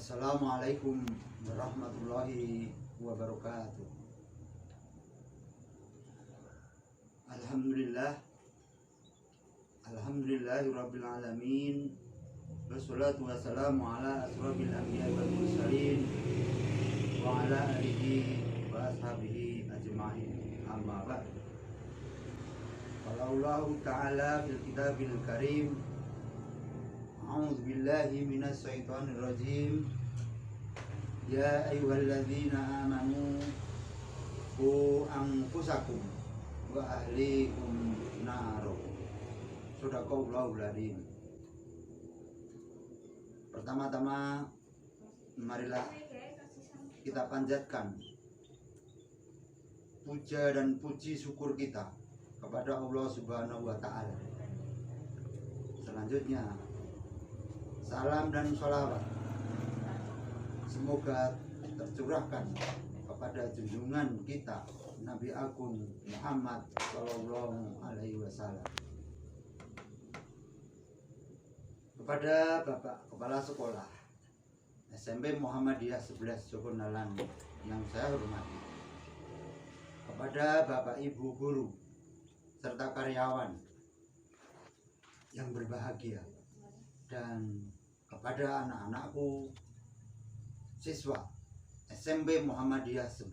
Assalamualaikum warahmatullahi wabarakatuh. Alhamdulillah, alhamdulillahirabbil alamin. Wassalatu wassalamu ala asrofil anbiya'i wal mursalin wa ala alihi wa ashabihi ajma'in. Amma ba'd. Qala Allah ta'ala fil kitabil karim, a'udzu billahi minasy syaithanir rajim. Ya ayyuhalladzina amanu qu anfusakum wa ahlikum naro. Shadaqallahul adzim. Pertama-tama marilah kita panjatkan puja dan puji syukur kita kepada Allah Subhanahu wa taala. Selanjutnya salam dan sholawat semoga tercurahkan kepada junjungan kita Nabi Agung Muhammad Sallallahu Alaihi Wasallam, kepada Bapak Kepala Sekolah SMP Muhammadiyah 11 Jogonalan yang saya hormati, kepada Bapak Ibu guru serta karyawan yang berbahagia, dan kepada anak-anakku siswa SMP Muhammadiyah 11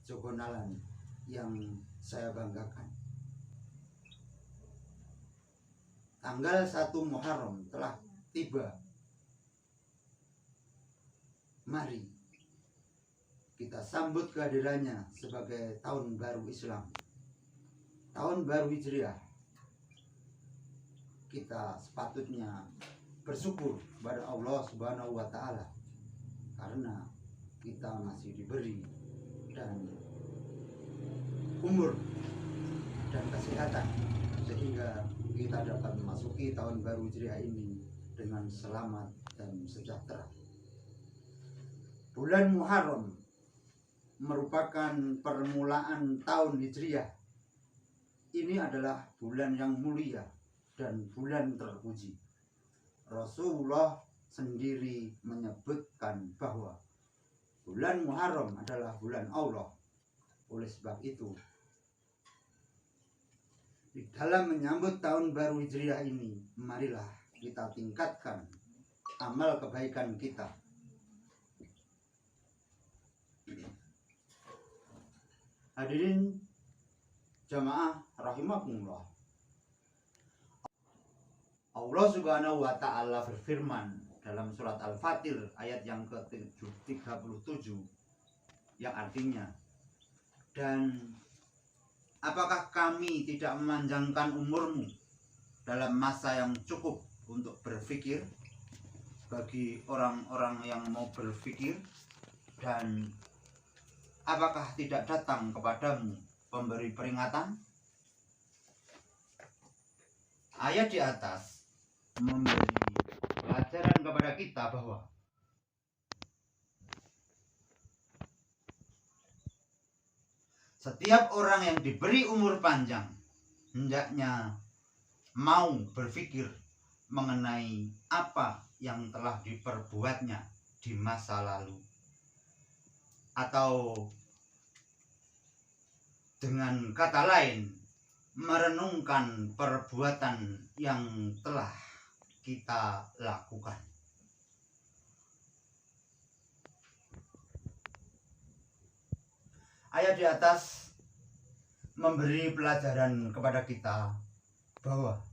Jogonalan yang saya banggakan. Tanggal 1 Muharram telah tiba. Mari kita sambut kehadirannya sebagai tahun baru Islam, tahun baru Hijriah. Kita sepatutnya bersyukur kepada Allah Subhanahu wa taala karena kita masih diberi dan umur dan kesehatan sehingga kita dapat memasuki tahun baru Hijriah ini dengan selamat dan sejahtera. Bulan Muharram merupakan permulaan tahun Hijriah. Ini adalah bulan yang mulia dan bulan terpuji. Rasulullah sendiri menyebutkan bahwa bulan Muharram adalah bulan Allah. Oleh sebab itu, di dalam menyambut tahun baru Hijriah ini, marilah kita tingkatkan amal kebaikan kita. Hadirin jamaah rahimakumullah. Allah Subhanahu wa taala berfirman dalam surat Al-Fatir ayat yang ke-37 yang artinya, dan apakah kami tidak memanjangkan umurmu dalam masa yang cukup untuk berpikir, bagi orang-orang yang mau berpikir, dan apakah tidak datang kepadamu pemberi peringatan? Ayat di atas memberi pelajaran kepada kita bahwa setiap orang yang diberi umur panjang hendaknya mau berpikir mengenai apa yang telah diperbuatnya di masa lalu, atau dengan kata lain, merenungkan perbuatan yang telah kita lakukan. Ayat di atas memberi pelajaran kepada kita bahwa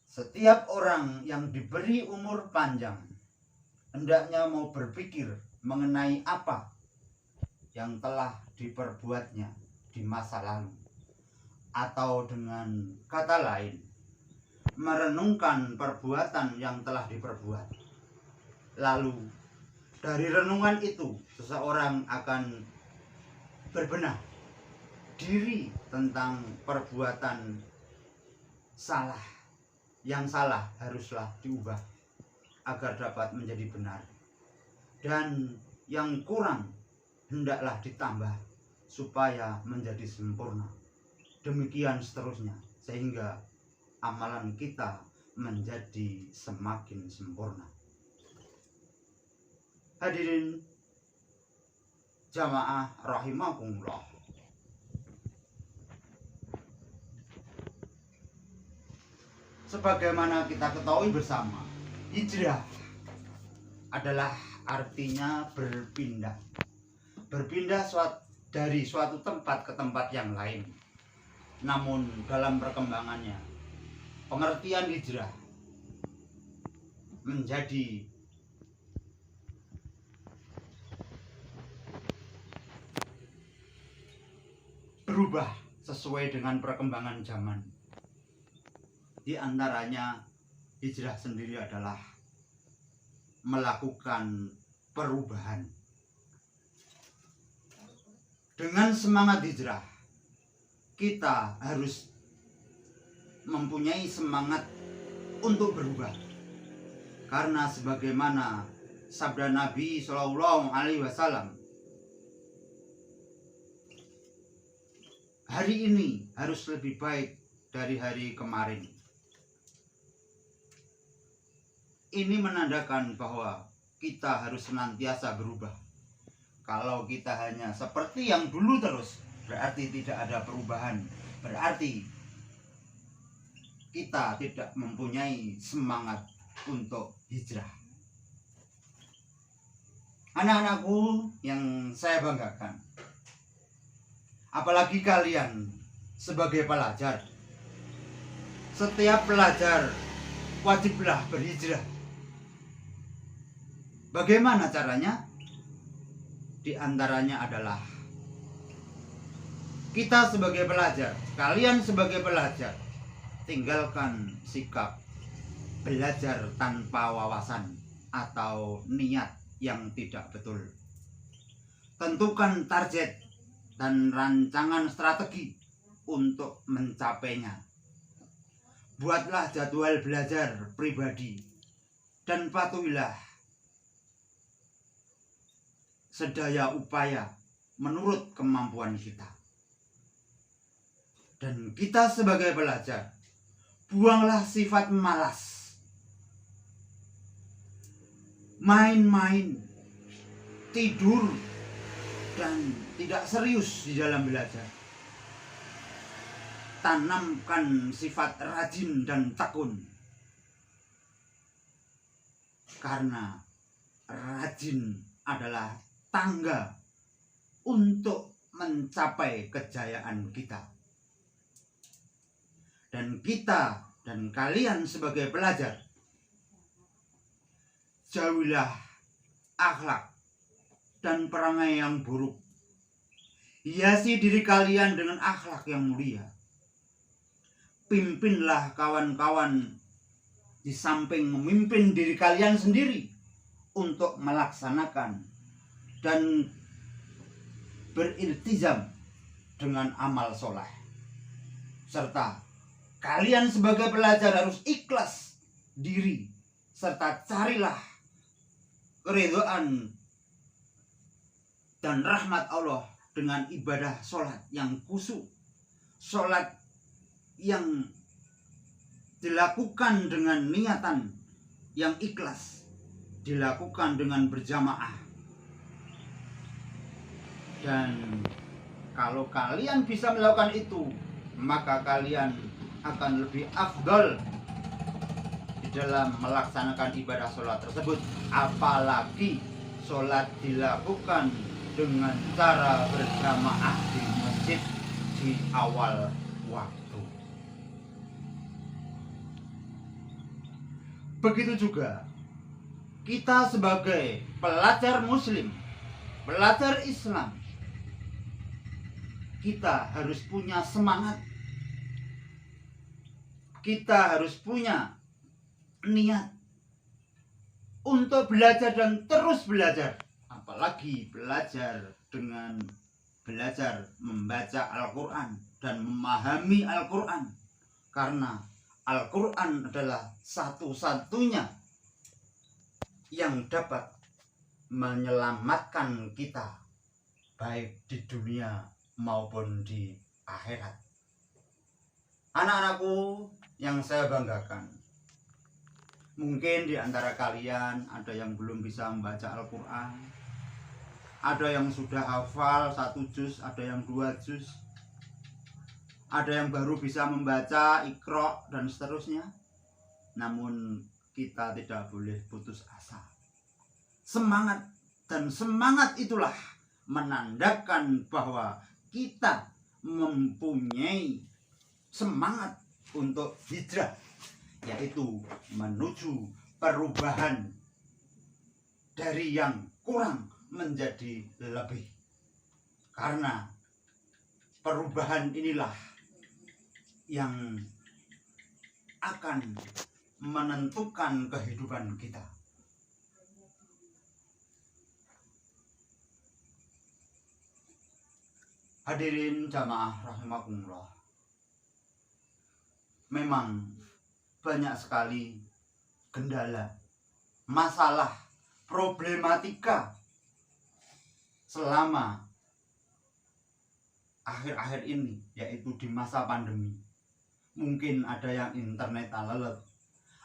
setiap orang yang diberi umur panjang hendaknya mau berpikir mengenai apa yang telah diperbuatnya di masa lalu, atau dengan kata lain, merenungkan perbuatan yang telah diperbuat. Lalu dari renungan itu seseorang akan berbenah diri tentang perbuatan salah. Yang salah haruslah diubah agar dapat menjadi benar, dan yang kurang hendaklah ditambah supaya menjadi sempurna. Demikian seterusnya, sehingga amalan kita menjadi semakin sempurna. Hadirin jamaah rahimakumullah. Sebagaimana kita ketahui bersama, hijrah adalah artinya berpindah. Berpindah dari suatu tempat ke tempat yang lain. Namun dalam perkembangannya, pengertian hijrah menjadi berubah sesuai dengan perkembangan zaman. Di antaranya, hijrah sendiri adalah melakukan perubahan. Dengan semangat hijrah, kita harus mempunyai semangat untuk berubah. Karena sebagaimana sabda Nabi Shallallahu Alaihi Wasallam, hari ini harus lebih baik dari hari kemarin. Ini menandakan bahwa kita harus senantiasa berubah. Kalau kita hanya seperti yang dulu terus, berarti tidak ada perubahan. Berarti kita tidak mempunyai semangat untuk hijrah. Anak-anakku yang saya banggakan, apalagi kalian sebagai pelajar, setiap pelajar wajiblah berhijrah. Bagaimana caranya? Di antaranya adalah kita sebagai pelajar, kalian sebagai pelajar, tinggalkan sikap belajar tanpa wawasan atau niat yang tidak betul. Tentukan target dan rancangan strategi untuk mencapainya. Buatlah jadwal belajar pribadi dan patuhilah sedaya upaya menurut kemampuan kita. Dan kita sebagai pelajar, buanglah sifat malas, main-main, tidur, dan tidak serius di dalam belajar. Tanamkan sifat rajin dan tekun, karena rajin adalah tangga untuk mencapai kejayaan kita. Dan kita dan kalian sebagai pelajar, jauhilah akhlak dan perangai yang buruk. Hiasi diri kalian dengan akhlak yang mulia. Pimpinlah kawan-kawan di samping memimpin diri kalian sendiri untuk melaksanakan dan beriltizam dengan amal soleh. Serta kalian sebagai pelajar harus ikhlas diri, serta carilah keridhaan dan rahmat Allah dengan ibadah sholat yang khusyuk, sholat yang dilakukan dengan niatan yang ikhlas, dilakukan dengan berjamaah. Dan kalau kalian bisa melakukan itu, maka kalian akan lebih afdal di dalam melaksanakan ibadah sholat tersebut. Apalagi sholat dilakukan dengan cara berjamaah di masjid di awal waktu. Begitu juga kita sebagai pelajar muslim, pelajar Islam, kita harus punya semangat, kita harus punya niat untuk belajar dan terus belajar. Apalagi belajar dengan belajar membaca Al-Quran dan memahami Al-Quran. Karena Al-Quran adalah satu-satunya yang dapat menyelamatkan kita baik di dunia maupun di akhirat. Anak-anakku yang saya banggakan, Mungkin di antara kalian ada yang belum bisa membaca Al-Quran, ada yang sudah hafal 1 juz, ada yang 2 juz, ada yang baru bisa membaca Iqra dan seterusnya. Namun kita tidak boleh putus asa. Semangat, dan semangat itulah menandakan bahwa kita mempunyai semangat untuk hijrah, yaitu menuju perubahan dari yang kurang menjadi lebih. Karena perubahan inilah yang akan menentukan kehidupan kita. Hadirin jamaah rahimakumullah. Memang banyak sekali kendala, masalah, problematika selama akhir-akhir ini, yaitu di masa pandemi. Mungkin ada yang internet lelet,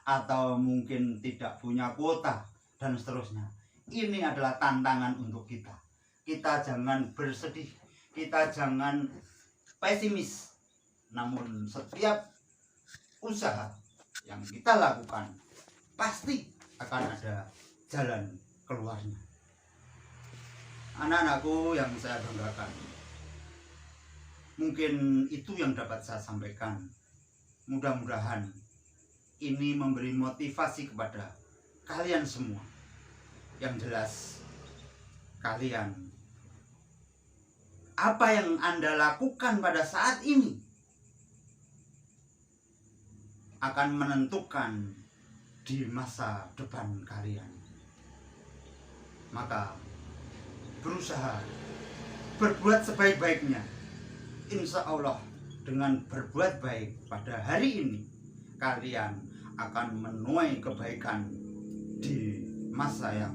atau mungkin tidak punya kuota, dan seterusnya. Ini adalah tantangan untuk kita. Kita jangan bersedih, kita jangan pesimis. Namun setiap usaha yang kita lakukan pasti akan ada jalan keluarnya. Anak-anakku yang saya banggakan, mungkin itu yang dapat saya sampaikan. Mudah-mudahan ini memberi motivasi kepada kalian semua. Yang jelas, kalian, apa yang Anda lakukan pada saat ini akan menentukan di masa depan kalian. Maka berusaha berbuat sebaik-baiknya. Insya Allah dengan berbuat baik pada hari ini, kalian akan menuai kebaikan di masa yang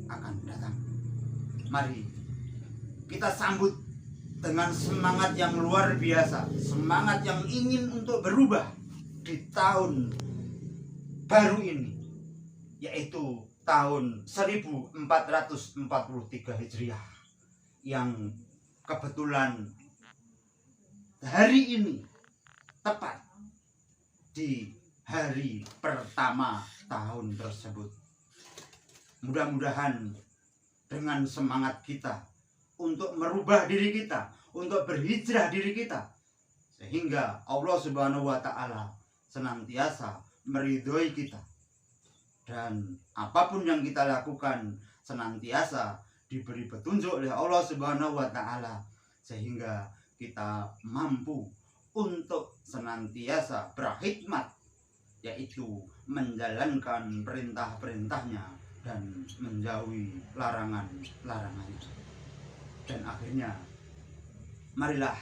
akan datang. Mari kita sambut dengan semangat yang luar biasa, semangat yang ingin untuk berubah di tahun baru ini, yaitu tahun 1443 Hijriah, yang kebetulan hari ini tepat di hari pertama tahun tersebut. Mudah-mudahan dengan semangat kita untuk merubah diri kita, untuk berhijrah diri kita, sehingga Allah Subhanahu wa Ta'ala senantiasa meridhoi kita, dan apapun yang kita lakukan senantiasa diberi petunjuk oleh Allah Subhanahu wa Ta'ala, sehingga kita mampu untuk senantiasa berkhidmat, yaitu menjalankan perintah-perintahnya dan menjauhi larangan-larangannya. Dan akhirnya, marilah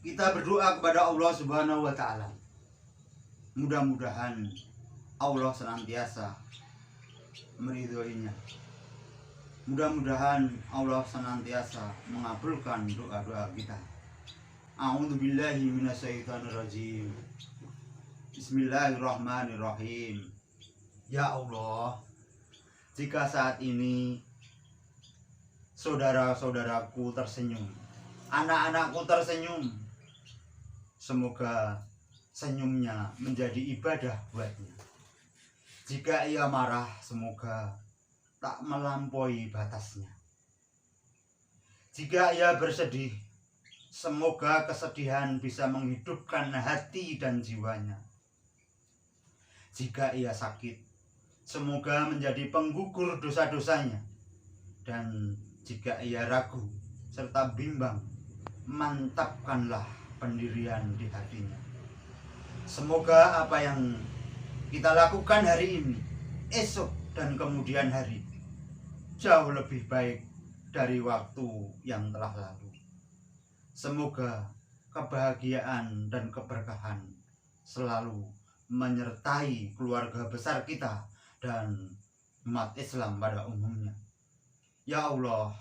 kita berdoa kepada Allah Subhanahu wa Ta'ala. Mudah-mudahan Allah senantiasa meridhoinya. Mudah-mudahan Allah senantiasa mengabulkan doa-doa kita. A'udzubillahi minasyaitonirrajim. Bismillahirrahmanirrahim. Ya Allah, jika saat ini saudara-saudaraku tersenyum, anak-anakku tersenyum, semoga senyumnya menjadi ibadah buatnya. Jika ia marah, semoga tak melampaui batasnya. Jika ia bersedih, semoga kesedihan bisa menghidupkan hati dan jiwanya. Jika ia sakit, semoga menjadi penggugur dosa-dosanya. Dan jika ia ragu serta bimbang, mantapkanlah pendirian di hatinya. Semoga apa yang kita lakukan hari ini, esok dan kemudian hari, jauh lebih baik dari waktu yang telah lalu. Semoga kebahagiaan dan keberkahan selalu menyertai keluarga besar kita dan umat Islam pada umumnya. Ya Allah,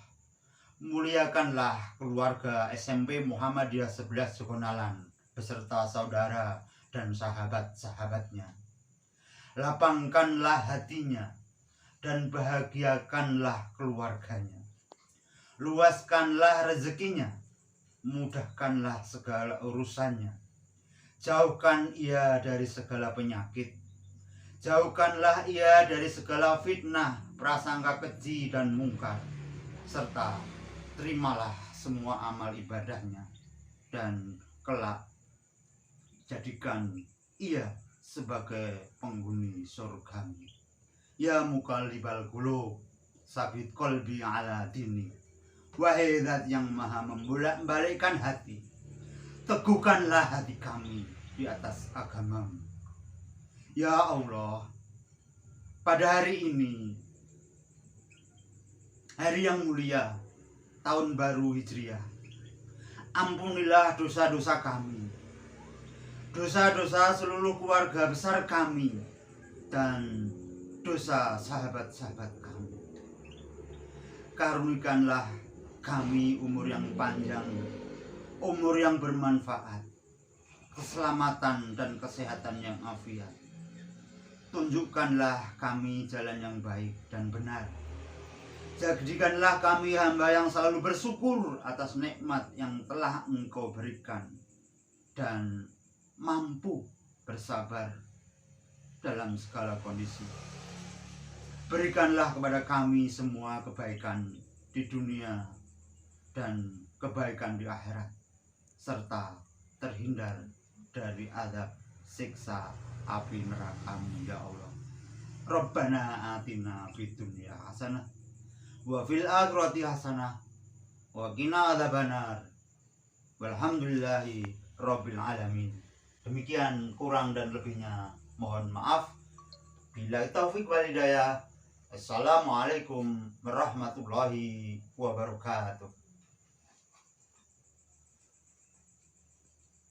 muliakanlah keluarga SMP Muhammadiyah 11 Sukonalan beserta saudara dan sahabat-sahabatnya. lapangkanlah hatinya, dan bahagiakanlah keluarganya. Luaskanlah rezekinya, mudahkanlah segala urusannya. Jauhkan ia dari segala penyakit, jauhkanlah ia dari segala fitnah, prasangka keji dan mungkar, serta terimalah semua amal ibadahnya, dan kelak jadikan ia sebagai penghuni surgamu. Ya muqallibal qulub, sabit qalbi ala dini. Wahai zat yang maha membolak-balikkan hati, teguhkanlah hati kami di atas agamamu. Ya Allah, pada hari ini, hari yang mulia, tahun baru Hijriah, ampunilah dosa-dosa kami, dosa-dosa seluruh keluarga besar kami, dan dosa sahabat-sahabat kami. Karunikanlah kami umur yang panjang, umur yang bermanfaat, keselamatan dan kesehatan yang afiat. Tunjukkanlah kami jalan yang baik dan benar. Jadikanlah kami hamba yang selalu bersyukur atas nikmat yang telah Engkau berikan, dan mampu bersabar dalam segala kondisi. Berikanlah kepada kami semua kebaikan di dunia dan kebaikan di akhirat, serta terhindar dari azab siksa api neraka-Mu, ya Allah. Rabbana atina fid dunya hasanah wa fil akhirati hasanah wa qina adzabannar. Walhamdulillahi rabbil alamin. Demikian kurang dan lebihnya mohon maaf. Bila taufik wal hidayah. Assalamualaikum warahmatullahi wabarakatuh.